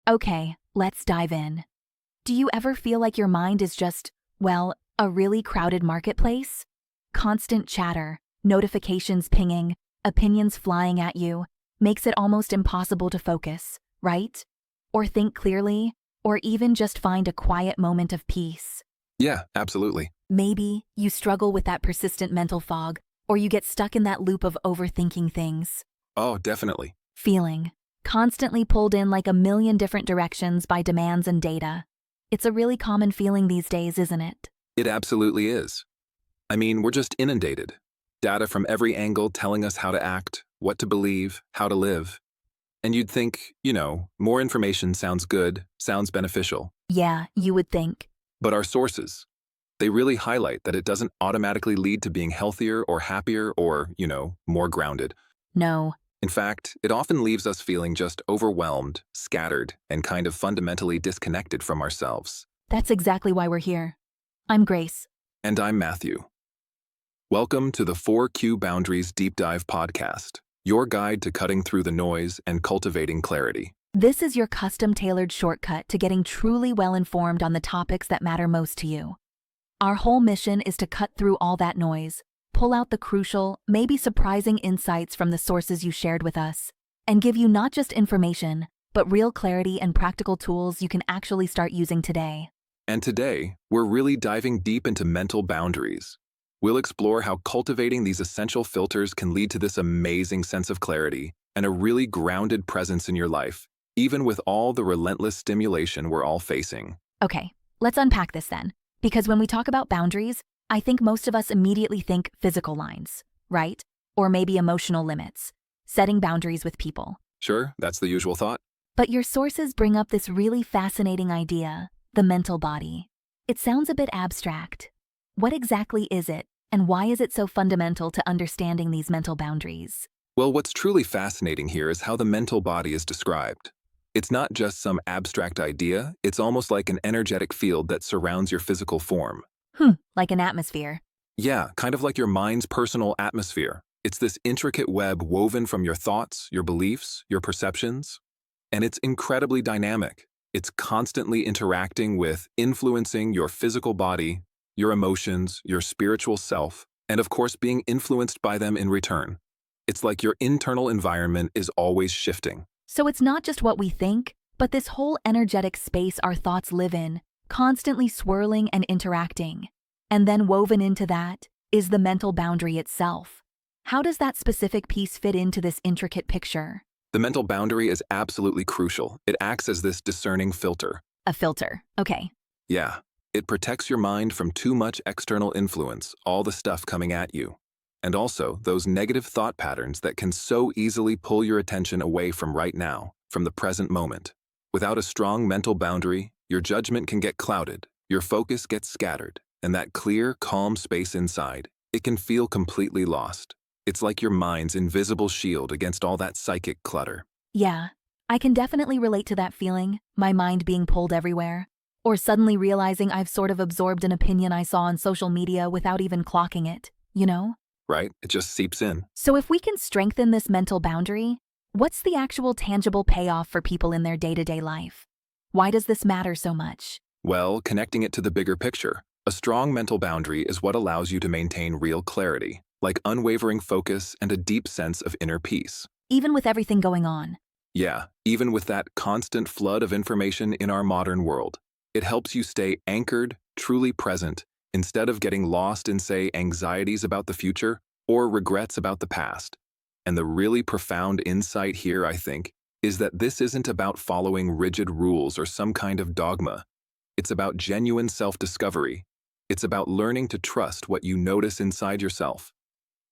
Okay, let's dive in. Do you ever feel like your mind is just, well, a really crowded marketplace? Constant chatter, notifications pinging, opinions flying at you, makes it almost impossible to focus, right? Or think clearly, or even just find a quiet moment of peace. Yeah, absolutely. Maybe you struggle with that persistent mental fog, or you get stuck in that loop of overthinking things. Oh, definitely. Feeling constantly pulled in like a million different directions by demands and data. It's a really common feeling these days, isn't it? It absolutely is. I mean, we're just inundated. Data from every angle telling us how to act, what to believe, how to live. And you'd think, more information sounds good, sounds beneficial. Yeah, you would think. But our sources, they really highlight that it doesn't automatically lead to being healthier or happier or, more grounded. No. In fact, it often leaves us feeling just overwhelmed, scattered, and kind of fundamentally disconnected from ourselves. That's exactly why we're here. I'm Grace. And I'm Matthew. Welcome to the 4Q Boundaries Deep Dive Podcast, your guide to cutting through the noise and cultivating clarity. This is your custom-tailored shortcut to getting truly well-informed on the topics that matter most to you. Our whole mission is to cut through all that noise, pull out the crucial, maybe surprising insights from the sources you shared with us, and give you not just information, but real clarity and practical tools you can actually start using today. And today, we're really diving deep into mental boundaries. We'll explore how cultivating these essential filters can lead to this amazing sense of clarity and a really grounded presence in your life, even with all the relentless stimulation we're all facing. Okay, let's unpack this then, because when we talk about boundaries, I think most of us immediately think physical lines, right? Or maybe emotional limits, setting boundaries with people. Sure, that's the usual thought. But your sources bring up this really fascinating idea, the mental body. It sounds a bit abstract. What exactly is it, and why is it so fundamental to understanding these mental boundaries? Well, what's truly fascinating here is how the mental body is described. It's not just some abstract idea, it's almost like an energetic field that surrounds your physical form. Like an atmosphere. Yeah, kind of like your mind's personal atmosphere. It's this intricate web woven from your thoughts, your beliefs, your perceptions. And it's incredibly dynamic. It's constantly interacting with, influencing your physical body, your emotions, your spiritual self, and of course being influenced by them in return. It's like your internal environment is always shifting. So it's not just what we think, but this whole energetic space our thoughts live in, constantly swirling and interacting. And then woven into that is the mental boundary itself. How does that specific piece fit into this intricate picture? The mental boundary is absolutely crucial. It acts as this discerning filter. A filter, okay. Yeah, it protects your mind from too much external influence, all the stuff coming at you. And also those negative thought patterns that can so easily pull your attention away from right now, from the present moment. Without a strong mental boundary, your judgment can get clouded, your focus gets scattered, and that clear, calm space inside, it can feel completely lost. It's like your mind's invisible shield against all that psychic clutter. Yeah, I can definitely relate to that feeling, my mind being pulled everywhere, or suddenly realizing I've sort of absorbed an opinion I saw on social media without even clocking it, you know? Right? It just seeps in. So if we can strengthen this mental boundary, what's the actual tangible payoff for people in their day-to-day life? Why does this matter so much? Well, connecting it to the bigger picture, a strong mental boundary is what allows you to maintain real clarity, like unwavering focus and a deep sense of inner peace. Even with everything going on. Yeah, even with that constant flood of information in our modern world, it helps you stay anchored, truly present, instead of getting lost in, say, anxieties about the future or regrets about the past. And the really profound insight here, I think, is that this isn't about following rigid rules or some kind of dogma. It's about genuine self-discovery. It's about learning to trust what you notice inside yourself.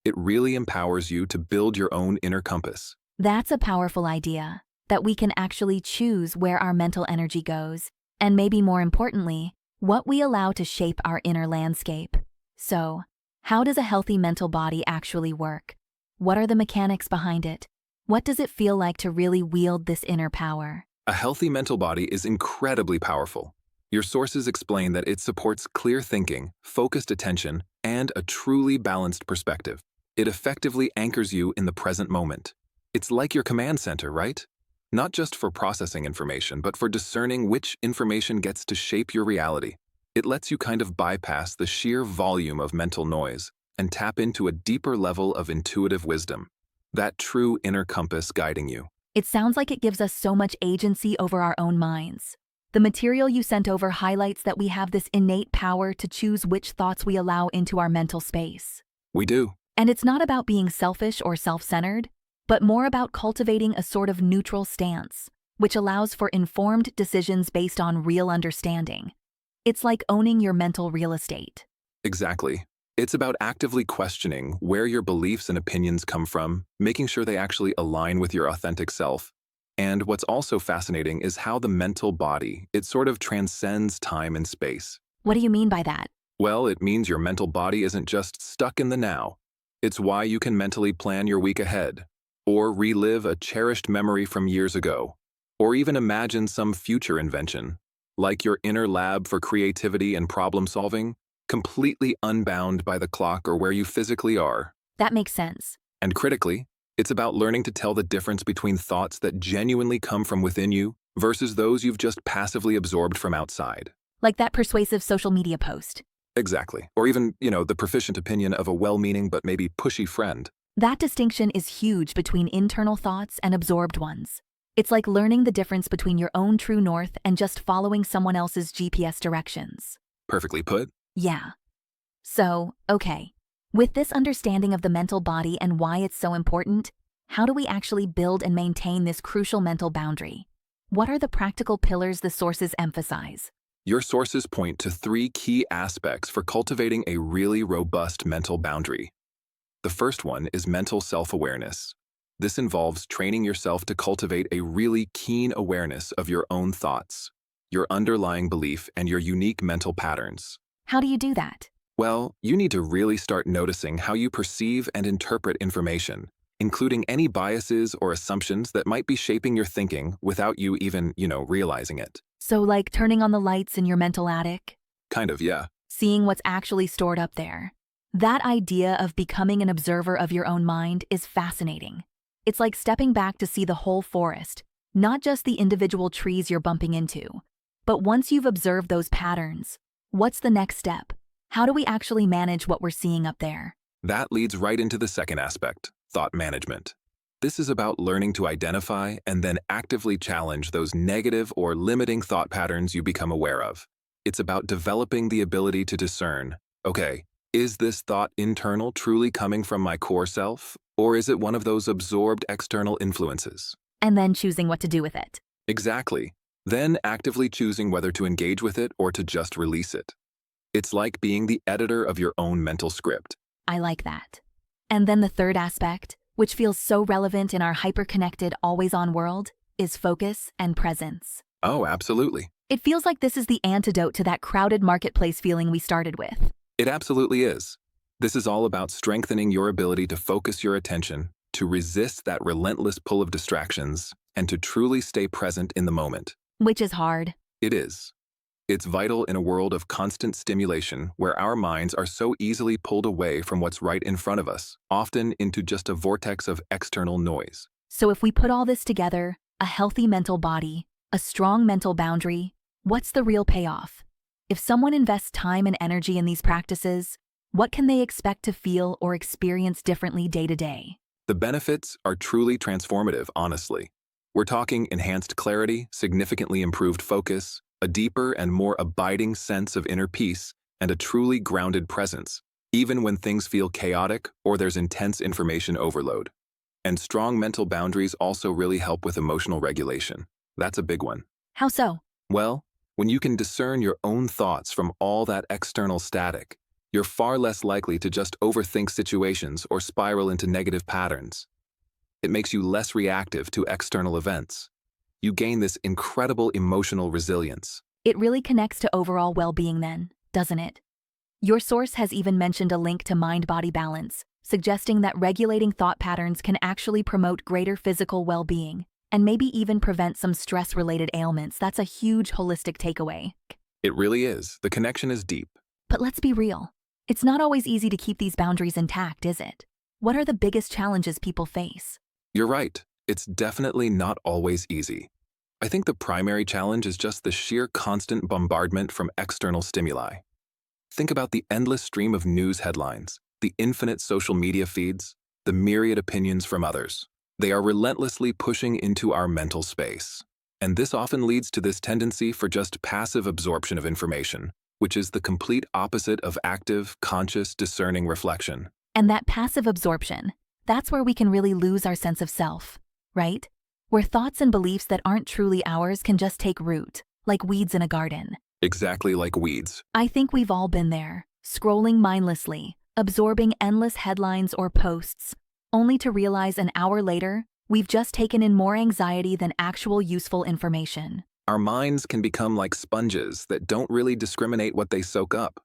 It really empowers you to build your own inner compass. That's a powerful idea, that we can actually choose where our mental energy goes, and maybe more importantly, what we allow to shape our inner landscape. So, how does a healthy mental body actually work? What are the mechanics behind it? What does it feel like to really wield this inner power? A healthy mental body is incredibly powerful. Your sources explain that it supports clear thinking, focused attention, and a truly balanced perspective. It effectively anchors you in the present moment. It's like your command center, right? not just for processing information, but for discerning which information gets to shape your reality. It lets you kind of bypass the sheer volume of mental noise and tap into a deeper level of intuitive wisdom, that true inner compass guiding you. It sounds like it gives us so much agency over our own minds. The material you sent over highlights that we have this innate power to choose which thoughts we allow into our mental space. We do. And it's not about being selfish or self-centered, but more about cultivating a sort of neutral stance, which allows for informed decisions based on real understanding. It's like owning your mental real estate. Exactly. It's about actively questioning where your beliefs and opinions come from, making sure they actually align with your authentic self. And what's also fascinating is how the mental body, it sort of transcends time and space. What do you mean by that? Well, it means your mental body isn't just stuck in the now. It's why you can mentally plan your week ahead, or relive a cherished memory from years ago, or even imagine some future invention, like your inner lab for creativity and problem solving, completely unbound by the clock or where you physically are. That makes sense. And critically, it's about learning to tell the difference between thoughts that genuinely come from within you versus those you've just passively absorbed from outside. Like that persuasive social media post. Exactly. Or even, the proficient opinion of a well-meaning but maybe pushy friend. That distinction is huge between internal thoughts and absorbed ones. It's like learning the difference between your own true north and just following someone else's GPS directions. Perfectly put. Yeah. So, okay. With this understanding of the mental body and why it's so important, how do we actually build and maintain this crucial mental boundary? What are the practical pillars the sources emphasize? Your sources point to 3 key aspects for cultivating a really robust mental boundary. The first one is mental self-awareness. This involves training yourself to cultivate a really keen awareness of your own thoughts, your underlying belief, and your unique mental patterns. How do you do that? Well, you need to really start noticing how you perceive and interpret information, including any biases or assumptions that might be shaping your thinking without you even, realizing it. So like turning on the lights in your mental attic? Kind of, yeah. Seeing what's actually stored up there. That idea of becoming an observer of your own mind is fascinating. It's like stepping back to see the whole forest, not just the individual trees you're bumping into. But once you've observed those patterns, what's the next step? How do we actually manage what we're seeing up there? That leads right into the second aspect, thought management. This is about learning to identify and then actively challenge those negative or limiting thought patterns you become aware of. It's about developing the ability to discern, okay, is this thought internal truly coming from my core self, or is it one of those absorbed external influences? And then choosing what to do with it. Exactly. Then actively choosing whether to engage with it or to just release it. It's like being the editor of your own mental script. I like that. And then the third aspect, which feels so relevant in our hyper-connected, always-on world, is focus and presence. Oh, absolutely. It feels like this is the antidote to that crowded marketplace feeling we started with. It absolutely is. This is all about strengthening your ability to focus your attention, to resist that relentless pull of distractions, and to truly stay present in the moment. Which is hard. It is. It's vital in a world of constant stimulation where our minds are so easily pulled away from what's right in front of us, often into just a vortex of external noise. So if we put all this together, a healthy mental body, a strong mental boundary, what's the real payoff? If someone invests time and energy in these practices, what can they expect to feel or experience differently day to day? The benefits are truly transformative, honestly. We're talking enhanced clarity, significantly improved focus, a deeper and more abiding sense of inner peace, and a truly grounded presence, even when things feel chaotic or there's intense information overload. And strong mental boundaries also really help with emotional regulation. That's a big one. How so? Well, when you can discern your own thoughts from all that external static, you're far less likely to just overthink situations or spiral into negative patterns. It makes you less reactive to external events. You gain this incredible emotional resilience. It really connects to overall well-being then, doesn't it? Your source has even mentioned a link to mind-body balance, suggesting that regulating thought patterns can actually promote greater physical well-being and maybe even prevent some stress-related ailments. That's a huge holistic takeaway. It really is. The connection is deep. But let's be real. It's not always easy to keep these boundaries intact, is it? What are the biggest challenges people face? You're right. It's definitely not always easy. I think the primary challenge is just the sheer constant bombardment from external stimuli. Think about the endless stream of news headlines, the infinite social media feeds, the myriad opinions from others. They are relentlessly pushing into our mental space. And this often leads to this tendency for just passive absorption of information, which is the complete opposite of active, conscious, discerning reflection. And that passive absorption, that's where we can really lose our sense of self, right? Where thoughts and beliefs that aren't truly ours can just take root, like weeds in a garden. Exactly like weeds. I think we've all been there, scrolling mindlessly, absorbing endless headlines or posts, only to realize an hour later, we've just taken in more anxiety than actual useful information. Our minds can become like sponges that don't really discriminate what they soak up.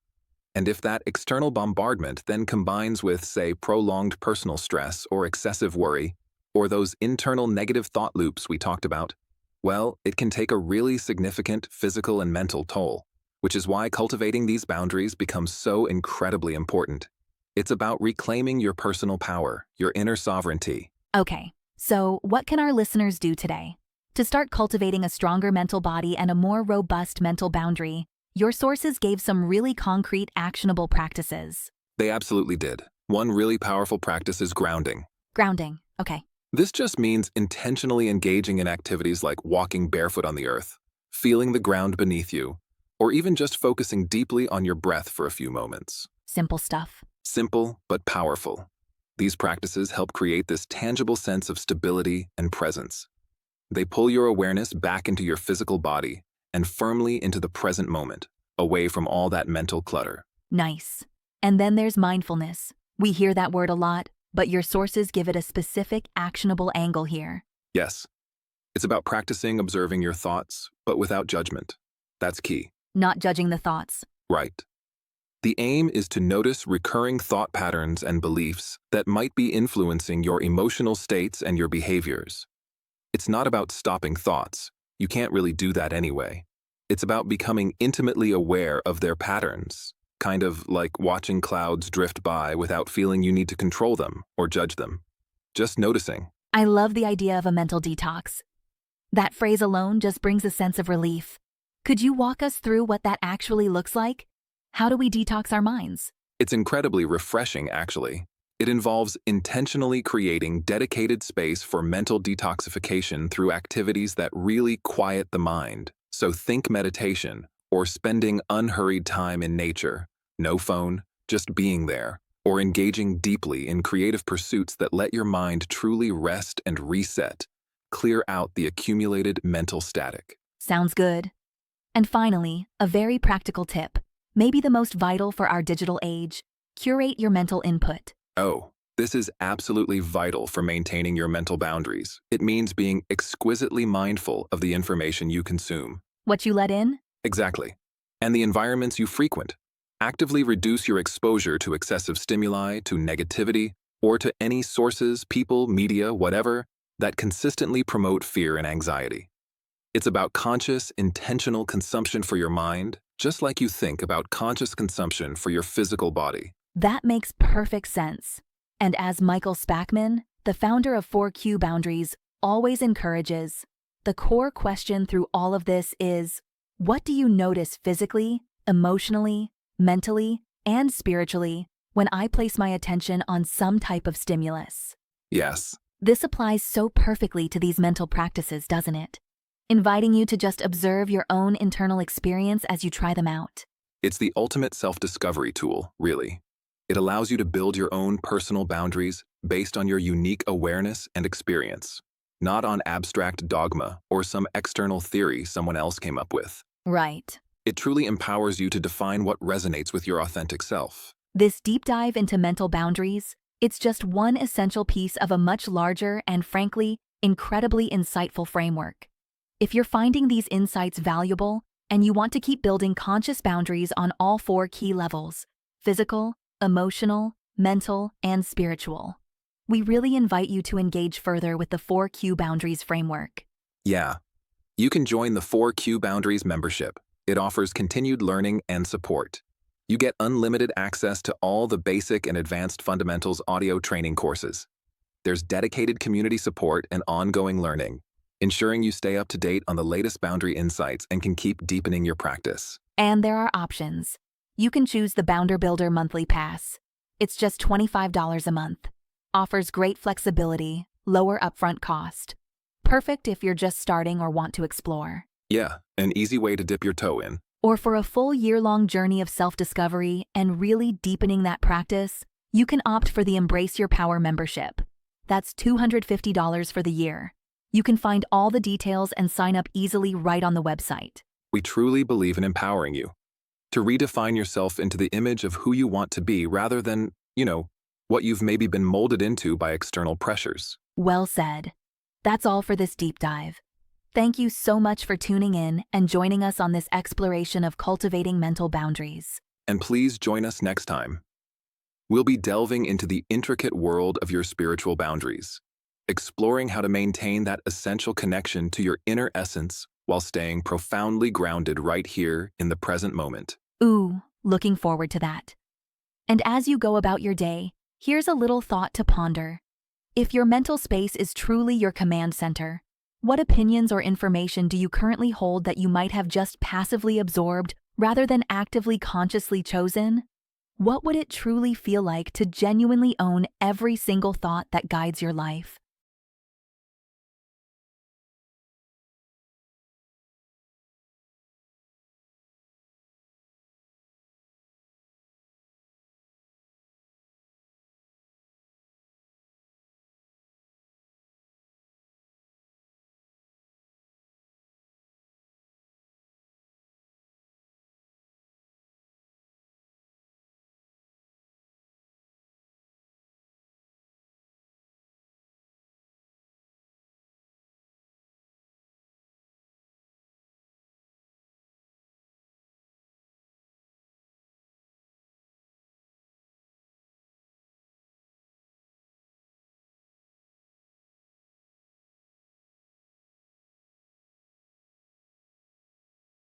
And if that external bombardment then combines with, say, prolonged personal stress or excessive worry, or those internal negative thought loops we talked about, well, it can take a really significant physical and mental toll, which is why cultivating these boundaries becomes so incredibly important. It's about reclaiming your personal power, your inner sovereignty. Okay, so what can our listeners do today? To start cultivating a stronger mental body and a more robust mental boundary, your sources gave some really concrete, actionable practices. They absolutely did. One really powerful practice is grounding. Grounding, okay. This just means intentionally engaging in activities like walking barefoot on the earth, feeling the ground beneath you, or even just focusing deeply on your breath for a few moments. Simple stuff. Simple but powerful. These practices help create this tangible sense of stability and presence. They pull your awareness back into your physical body and firmly into the present moment, away from all that mental clutter. Nice. And then there's mindfulness. We hear that word a lot, but your sources give it a specific, actionable angle here. Yes, it's about practicing observing your thoughts, but without judgment. That's key. Not judging the thoughts. Right. The aim is to notice recurring thought patterns and beliefs that might be influencing your emotional states and your behaviors. It's not about stopping thoughts. You can't really do that anyway. It's about becoming intimately aware of their patterns, kind of like watching clouds drift by without feeling you need to control them or judge them. Just noticing. I love the idea of a mental detox. That phrase alone just brings a sense of relief. Could you walk us through what that actually looks like? How do we detox our minds? It's incredibly refreshing, actually. It involves intentionally creating dedicated space for mental detoxification through activities that really quiet the mind. So think meditation or spending unhurried time in nature, no phone, just being there, or engaging deeply in creative pursuits that let your mind truly rest and reset, clear out the accumulated mental static. Sounds good. And finally, a very practical tip, maybe the most vital for our digital age: curate your mental input. Oh, this is absolutely vital for maintaining your mental boundaries. It means being exquisitely mindful of the information you consume. What you let in? Exactly. And the environments you frequent. Actively reduce your exposure to excessive stimuli, to negativity, or to any sources, people, media, whatever, that consistently promote fear and anxiety. It's about conscious, intentional consumption for your mind, just like you think about conscious consumption for your physical body. That makes perfect sense. And as Michael Spackman, the founder of 4Q Boundaries, always encourages, the core question through all of this is, what do you notice physically, emotionally, mentally, and spiritually when I place my attention on some type of stimulus? Yes. This applies so perfectly to these mental practices, doesn't it? Inviting you to just observe your own internal experience as you try them out. It's the ultimate self-discovery tool, really. It allows you to build your own personal boundaries based on your unique awareness and experience, not on abstract dogma or some external theory someone else came up with. Right. It truly empowers you to define what resonates with your authentic self. This deep dive into mental boundaries, it's just one essential piece of a much larger and, frankly, incredibly insightful framework. If you're finding these insights valuable and you want to keep building conscious boundaries on all 4 key levels, physical, emotional, mental, and spiritual, we really invite you to engage further with the 4Q Boundaries framework. Yeah. You can join the 4Q Boundaries membership. It offers continued learning and support. You get unlimited access to all the basic and advanced fundamentals audio training courses. There's dedicated community support and ongoing learning, ensuring you stay up to date on the latest boundary insights and can keep deepening your practice. And there are options. You can choose the Bounder Builder monthly pass. It's just $25 a month. Offers great flexibility, lower upfront cost. Perfect if you're just starting or want to explore. Yeah, an easy way to dip your toe in. Or for a full year-long journey of self-discovery and really deepening that practice, you can opt for the Embrace Your Power membership. That's $250 for the year. You can find all the details and sign up easily right on the website. We truly believe in empowering you to redefine yourself into the image of who you want to be rather than, what you've maybe been molded into by external pressures. Well said. That's all for this deep dive. Thank you so much for tuning in and joining us on this exploration of cultivating mental boundaries. And please join us next time. We'll be delving into the intricate world of your spiritual boundaries, exploring how to maintain that essential connection to your inner essence while staying profoundly grounded right here in the present moment. Ooh, looking forward to that. And as you go about your day, here's a little thought to ponder. If your mental space is truly your command center, what opinions or information do you currently hold that you might have just passively absorbed rather than actively consciously chosen? What would it truly feel like to genuinely own every single thought that guides your life?